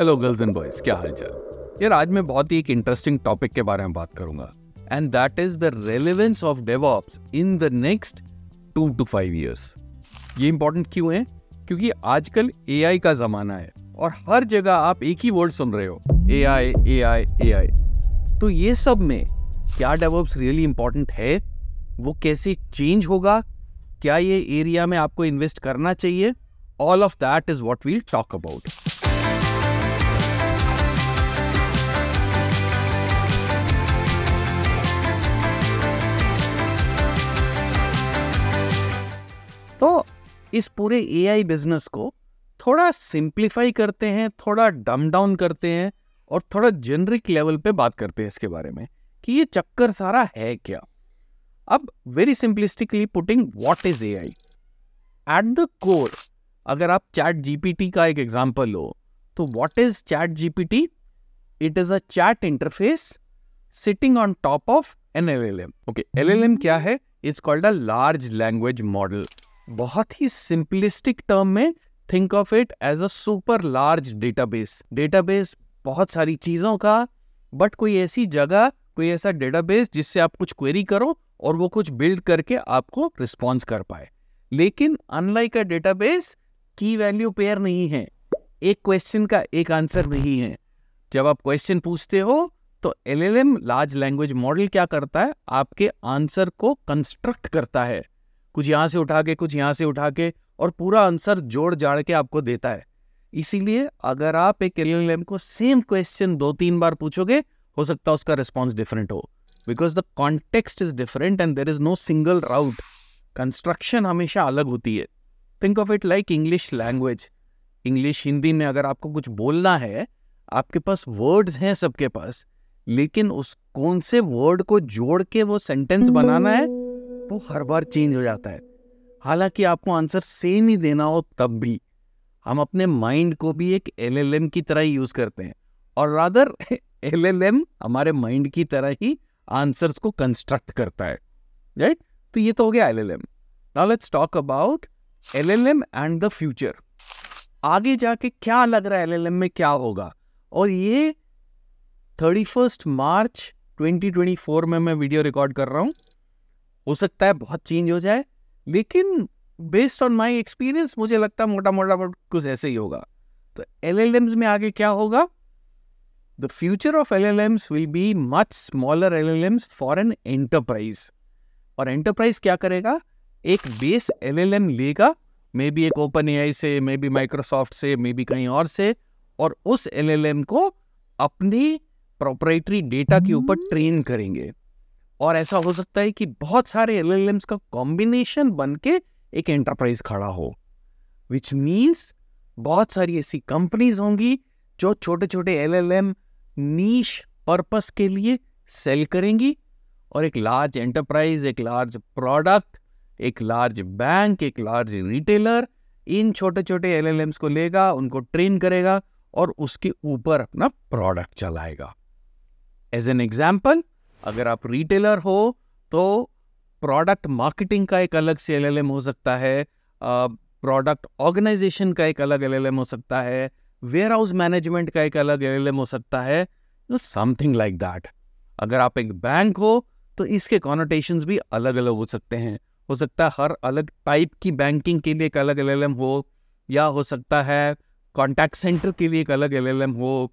Hello girls and boys, क्या हाल चाल। यार आज मैं बहुत ही एक इंटरेस्टिंग टॉपिक के बारे में बात करूंगा and that is the relevance of DevOps in the next 2 to 5 years। ये इंपॉर्टेंट क्यों है? क्योंकि आजकल एआई का जमाना है और हर जगह आप एक ही वर्ड सुन रहे हो, एआई एआई एआई। तो ये सब में क्या डेवऑप्स रियली इंपॉर्टेंट है? वो कैसे चेंज होगा? क्या ये एरिया में आपको इन्वेस्ट करना चाहिए? All of that is what we'll talk about. तो इस पूरे एआई बिजनेस को थोड़ा सिंप्लीफाई करते हैं, थोड़ा डम डाउन करते हैं और थोड़ा जेनरिक लेवल पे बात करते हैं इसके बारे में कि ये चक्कर सारा है क्या। अब very simplistically putting, what is AI at the core? अगर आप चैट जीपीटी का एक एग्जांपल लो तो what is chat GPT? It is a chat interface sitting on top of an LLM. Okay, LLM क्या है? It's called a large language model. बहुत ही सिंपलिस्टिक टर्म में think of it as a super large database. Database बहुत सारी चीजों का, but कोई ऐसी जगह, कोई ऐसा डेटाबेस जिससे आप कुछ क्वेरी करो और वो कुछ बिल्ड करके आपको रिस्पॉन्स कर पाए। लेकिन अनलाइक अ डेटाबेस, की वैल्यू पेयर नहीं है, एक क्वेश्चन का एक आंसर नहीं है। जब आप क्वेश्चन पूछते हो तो एलएलएम लार्ज लैंग्वेज मॉडल क्या करता है? आपके आंसर को कंस्ट्रक्ट करता है, कुछ यहां से उठा के, कुछ यहां से उठा के, और पूरा आंसर जोड़ जाड़ के आपको देता है। इसीलिए अगर आप एक एलएलएम को सेम क्वेश्चन 2-3 बार पूछोगे, हो सकता है उसका रिस्पॉन्स डिफरेंट हो, because the context is different and there is no single route. Construction हमेशा अलग होती है। Think of it like English language. English, Hindi में अगर आपको कुछ बोलना है, आपके पास वर्ड्स हैं सबके पास, लेकिन उस कौन से वर्ड को जोड़ के वो सेंटेंस बनाना है वो हर बार चेंज हो जाता है। हालांकि आपको आंसर सेम ही देना हो तब भी हम अपने माइंड को भी एक एलएलएम की तरह ही यूज करते हैं, और रादर एलएलएम हमारे माइंड की तरह ही आंसर्स को कंस्ट्रक्ट करता है, राइट? तो ये तो हो गया LLM. Now let's talk about LLM and the future. आगे जाके क्या लग रहा है एलएलएम में क्या होगा? और ये 31 मार्च 2024 में मैं वीडियो रिकॉर्ड कर रहा हूं। हो सकता है बहुत चेंज हो जाए, लेकिन बेस्ड ऑन माय एक्सपीरियंस मुझे लगता है मोटा मोटा कुछ ऐसे ही होगा। तो एलएलएम्स में आगे क्या होगा? The future of LLMs will be much smaller LLMs for an enterprise. और एंटरप्राइज क्या करेगा? एक बेस एलएलएम लेगा, मे बी एक ओपन एआई से, मे बी माइक्रोसॉफ्ट से, मे बी कहीं और से, और उस एलएलएम को अपनी प्रोप्राइटरी डेटा के ऊपर ट्रेन करेंगे। और ऐसा हो सकता है कि बहुत सारे एलएलएम्स का कॉम्बिनेशन बन के एक एंटरप्राइज खड़ा हो, विच मीन्स बहुत सारी ऐसी कंपनीज होंगी जो छोटे छोटे एलएलएम नीश पर्पस के लिए सेल करेंगी, और एक लार्ज एंटरप्राइज, एक लार्ज प्रोडक्ट, एक लार्ज बैंक, एक लार्ज रिटेलर इन छोटे छोटे एलएलएम्स को लेगा, उनको ट्रेन करेगा और उसके ऊपर अपना प्रोडक्ट चलाएगा। एज एन एग्जाम्पल, अगर आप रिटेलर हो तो प्रोडक्ट मार्केटिंग का एक अलग से एलएलएम हो सकता है, प्रोडक्ट ऑर्गेनाइजेशन का एक अलग एलएलएम हो सकता है, वेयर हाउस मैनेजमेंट का एक अलग एलएलएम हो सकता है, समथिंग लाइक दैट। अगर आप एक बैंक हो तो इसके कॉनोटेशंस भी अलग अलग हो सकते हैं। हो सकता है हर अलग टाइप की बैंकिंग के लिए एक अलग एलएलएम हो, या हो सकता है कॉन्टैक्ट सेंटर के लिए एक अलग एलएलएम हो,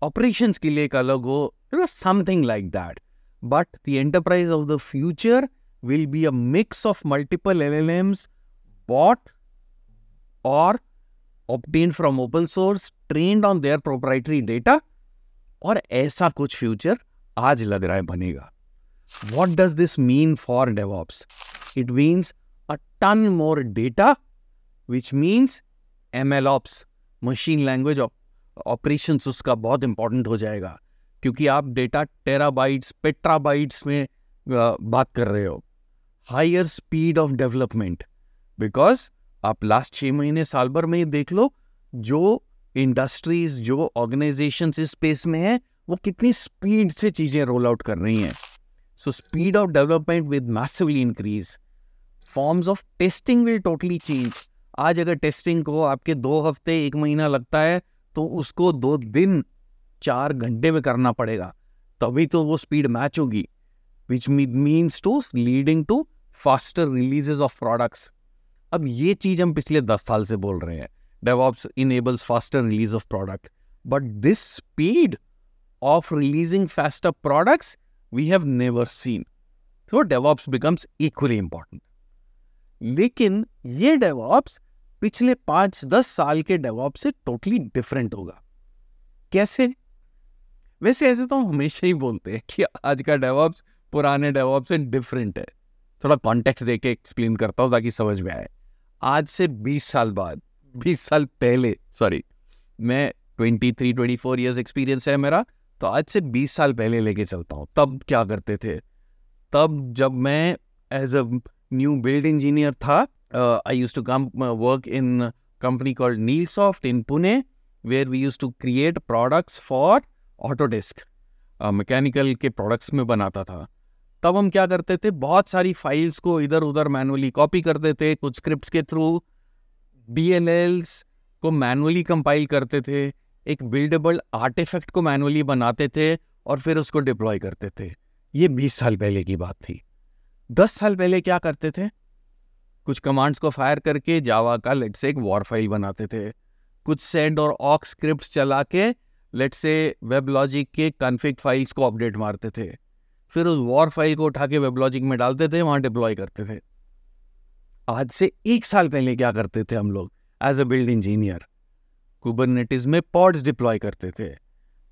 ऑपरेशंस के लिए एक अलग हो, something like that. But the enterprise of the future will be a mix of multiple LLMs bought or obtained from open source, trained on their proprietary data, और ऐसा कुछ फ्यूचर आज लग रहा है बनेगा। What does this mean for DevOps? It means a ton more data, which means MLOps, machine language operations उसका बहुत इंपॉर्टेंट हो जाएगा, क्योंकि आप डेटा टेराबाइट्स, पेट्राबाइट्स में बात कर रहे हो। Higher speed of development, because आप लास्ट 6 महीने, साल भर में ही देख लो, जो इंडस्ट्रीज, जो ऑर्गेनाइजेशंस इस स्पेस में है, वो कितनी स्पीड से चीजें रोल आउट कर रही हैं। So speed of development with massively increase. Forms of testing will totally change. आज अगर टेस्टिंग को आपके 2 हफ्ते, 1 महीना लगता है, तो उसको 2 दिन 4 घंटे में करना पड़ेगा, तभी तो वो स्पीड मैच होगी, which means to leading to faster releases of products. अब ये चीज हम पिछले 10 साल से बोल रहे हैं, DevOps enables faster release of product, but this speed of releasing faster products we have never seen. So DevOps becomes equally important. लेकिन ये DevOps पिछले 5-10 साल के DevOps से टोटली डिफरेंट होगा। कैसे? वैसे ऐसे तो हम हमेशा ही बोलते हैं कि आज का DevOps पुराने DevOps से डिफरेंट है। थोड़ा कॉन्टेक्स्ट देके एक्सप्लेन करता हूँ ताकि समझ में आए। आज से 20 साल पहले, मैं 23-24 ईयर्स एक्सपीरियंस है मेरा, तो आज से 20 साल पहले लेके चलता हूँ। तब क्या करते थे? तब जब मैं as a new build engineer था, I used to come work in company called Neilsoft in Pune, where we used to create products for Autodesk, mechanical के प्रोडक्ट्स में बनाता था। तब हम क्या करते थे, बहुत सारी फाइल्स को इधर उधर मैनुअली कॉपी करते थे, कुछ स्क्रिप्ट्स के थ्रू DLLs को मैनुअली कंपाइल करते थे, एक बिल्डेबल आर्टिफैक्ट को मैनुअली बनाते थे और फिर उसको डिप्लॉय करते थे। ये 20 साल पहले की बात थी। 10 साल पहले क्या करते थे? कुछ कमांड्स को फायर करके जावा का लेट्स से एक वॉर फाइल बनाते थे, कुछ सेंड और ऑक स्क्रिप्ट्स चला के लेट्स से वेब लॉजिक के कॉन्फ़िग फाइल्स को अपडेट मारते थे, फिर उस वॉर फाइल को उठा के वेब लॉजिक में डालते थे, वहां डिप्लॉय करते थे। आज से 1 साल पहले क्या करते थे हम लोग as a build engineer? Kubernetes में पॉड्स डिप्लॉय करते थे,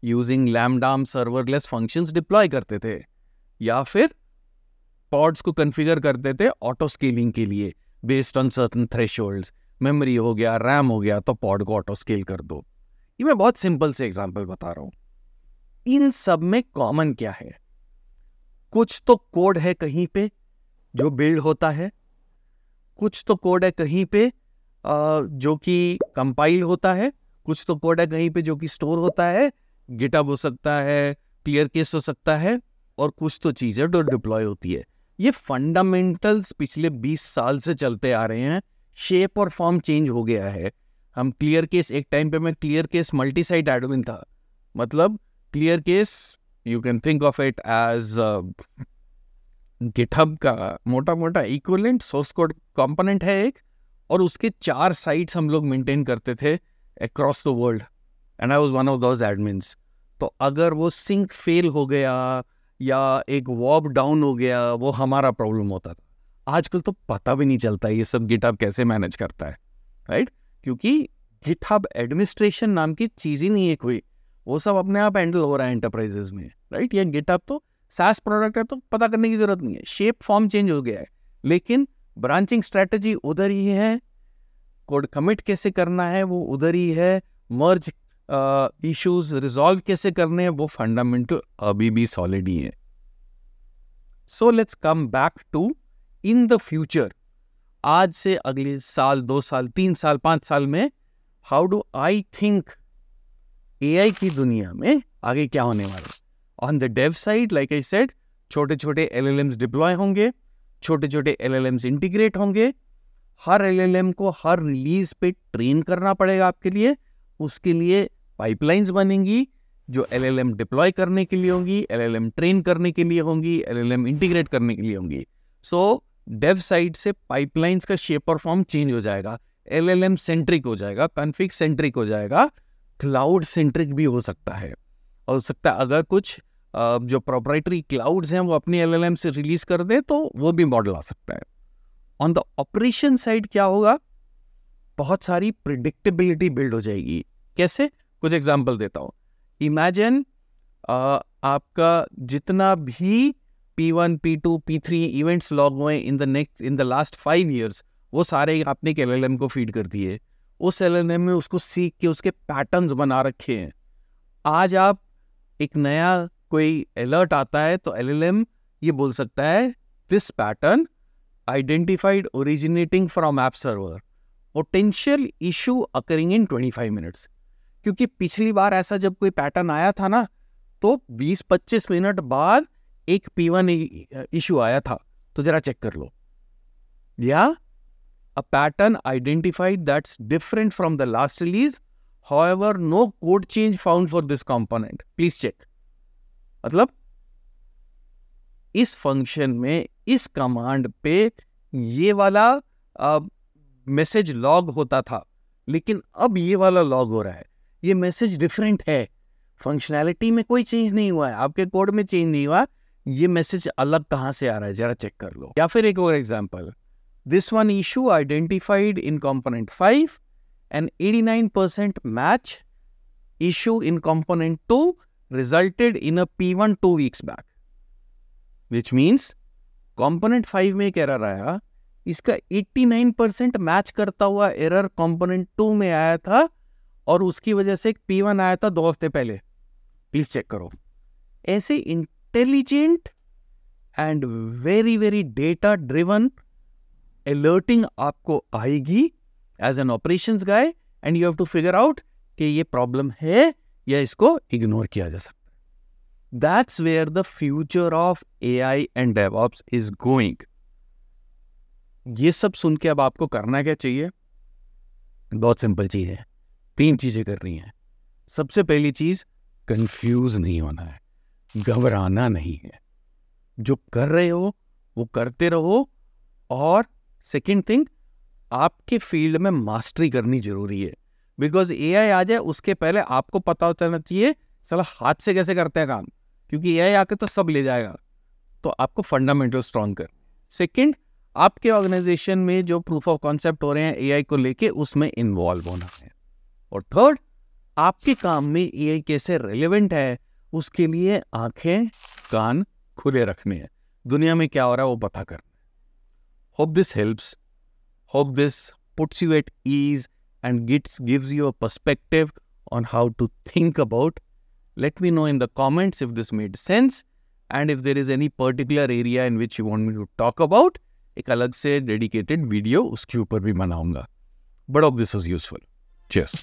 using lambda serverless functions deploy करते थे, या फिर पॉड्स को कॉन्फ़िगर करते थे ऑटो स्केलिंग के लिए based on certain thresholds. Memory हो गया, रैम हो गया, तो पॉड को ऑटो स्केल कर दो। ये मैं बहुत सिंपल से एग्जांपल बता रहा हूं। इन सब में कॉमन क्या है? कुछ तो कोड है कहीं पे जो बिल्ड होता है, कुछ तो कोड है कहीं पे जो कि कंपाइल होता है, कुछ तो कोड है कहीं पे जो कि स्टोर होता है, गिटहब हो सकता है, क्लियर केस हो सकता है, और कुछ तो चीज़ है जो डिप्लॉय होती है। ये फंडामेंटल्स पिछले 20 साल से चलते आ रहे हैं। शेप और फॉर्म चेंज हो गया है। हम क्लियर केस, एक टाइम पे मैं clear case multi site admin था, मतलब clear case you can think of it as GitHub का मोटा मोटा इक्विवेलेंट सोर्स कोड कंपोनेंट है एक, और उसके 4 साइट्स हम लोग मेंटेन करते थे across the world, and I was one of those admins. तो अगर वो सिंक फेल हो गया या एक वॉब डाउन हो गया, वो हमारा प्रॉब्लम होता था। आजकल तो पता भी नहीं चलता ये सब गिटहब कैसे मैनेज करता है, राइट? क्योंकि गिटहब एडमिनिस्ट्रेशन नाम की चीज़ ही नहीं है कोई, वो सब अपने आप हैंडल हो रहा है एंटरप्राइजेज में, राइट? ये गिटहब तो SaaS प्रोडक्ट है, तो पता करने की जरूरत नहीं है। शेप फॉर्म चेंज हो गया है, लेकिन ब्रांचिंग स्ट्रैटेजी उधर ही है, कोड कमिट कैसे करना है वो उधर ही है, मर्ज इश्यूज रिजॉल्व कैसे करने हैं वो फंडामेंटल अभी भी सॉलिड ही है। So let's come back to in the future. आज से अगले साल, 2 साल, 3 साल, 5 साल में how do I think AI की दुनिया में आगे क्या होने वाला है? On the dev side, like I said, छोटे छोटे LLMs डिप्लॉय होंगे, छोटे छोटे LLMs इंटीग्रेट होंगे। हर LLM को हर रिलीज पे ट्रेन करना पड़ेगा आपके लिए। उसके लिए पाइपलाइंस बनेंगी जो LLM डिप्लॉय करने के लिए होंगी, LLM ट्रेन करने के लिए होंगी, LLM इंटीग्रेट करने के लिए होंगी। सो डेव साइड से पाइपलाइंस का शेप और फॉर्म चेंज हो जाएगा, LLM सेंट्रिक हो जाएगा, कॉन्फ़िग सेंट्रिक हो जाएगा, क्लाउड सेंट्रिक भी हो सकता है। हो सकता है अगर कुछ जो प्रोप्राइटरी क्लाउड्स हैं वो अपनी LLM से रिलीज कर दे तो वो भी मॉडल आ सकता है। ऑन द ऑपरेशन साइड क्या होगा? बहुत सारी प्रिडिक्टेबिलिटी बिल्ड हो जाएगी। कैसे? कुछ एग्जांपल देता हूँ। इमेजिन आपका जितना भी P1, P2, P3 events log हुए इन द लास्ट 5 years, वो सारे आपने एक LLM को फीड कर दिए। उस LLM में उसको सीख के उसके पैटर्न्स बना रखे हैं। आज आप एक नया कोई अलर्ट आता है तो LLM ये बोल सकता है this pattern identified originating from app server, potential issue occurring in 25 minutes। क्योंकि पिछली बार ऐसा जब कोई पैटर्न आया था ना, तो 20-25 मिनट बाद एक P1 इशू आया था, तो जरा चेक कर लो। या a pattern identified that's different from the last release however no code change found for this component, please check। मतलब इस फंक्शन में, इस कमांड पे ये वाला मैसेज लॉग होता था, लेकिन अब ये वाला लॉग हो रहा है। ये मैसेज डिफरेंट है, फंक्शनैलिटी में कोई चेंज नहीं हुआ है, आपके कोड में चेंज नहीं हुआ, ये मैसेज अलग कहाँ से आ रहा है, जरा चेक कर लो। या फिर एक और example, this one issue identified in component 5 and 89% match issue in component 2 resulted in a P1 2 weeks back, which means component 5 में एक एरर आया, इसका 89% मैच करता हुआ एरर component 2 में आया था और उसकी वजह से एक P1 आया था 2 हफ्ते पहले। प्लीज चेक करो। ऐसे intelligent and very very data driven alerting आपको आएगी as an operations guy, and you have to figure out कि ये प्रॉब्लम है या इसको इग्नोर किया जा सकता है। That's where the future of AI and DevOps is going. ये सब सुन के अब आपको करना क्या चाहिए? बहुत सिंपल चीज है, 3 चीजें करनी है। सबसे पहली चीज, कंफ्यूज नहीं होना है, घबराना नहीं है, जो कर रहे हो वो करते रहो। और सेकंड थिंग, आपके फील्ड में मास्टरी करनी जरूरी है, बिकॉज एआई आ जाए उसके पहले आपको पता होना चाहिए साला हाथ से कैसे करते हैं काम, क्योंकि एआई आके तो सब ले जाएगा। तो आपको फंडामेंटल स्ट्रॉन्ग कर। सेकंड, आपके ऑर्गेनाइजेशन में जो प्रूफ ऑफ कॉन्सेप्ट हो रहे हैं एआई को लेके, उसमें इन्वॉल्व होना है। और थर्ड, आपके काम में एआई कैसे रेलेवेंट है उसके लिए आंखें कान खुले रखने हैं, दुनिया में क्या हो रहा है वो पता करना है। Hope this helps, hope this puts you at ease and gives you a perspective on how to think about. Let me know in the comments if this made sense, and if there is any particular area in which you want me to talk about, एक अलग से dedicated video उसके ऊपर भी बनाऊंगा। But hope this was useful. Cheers.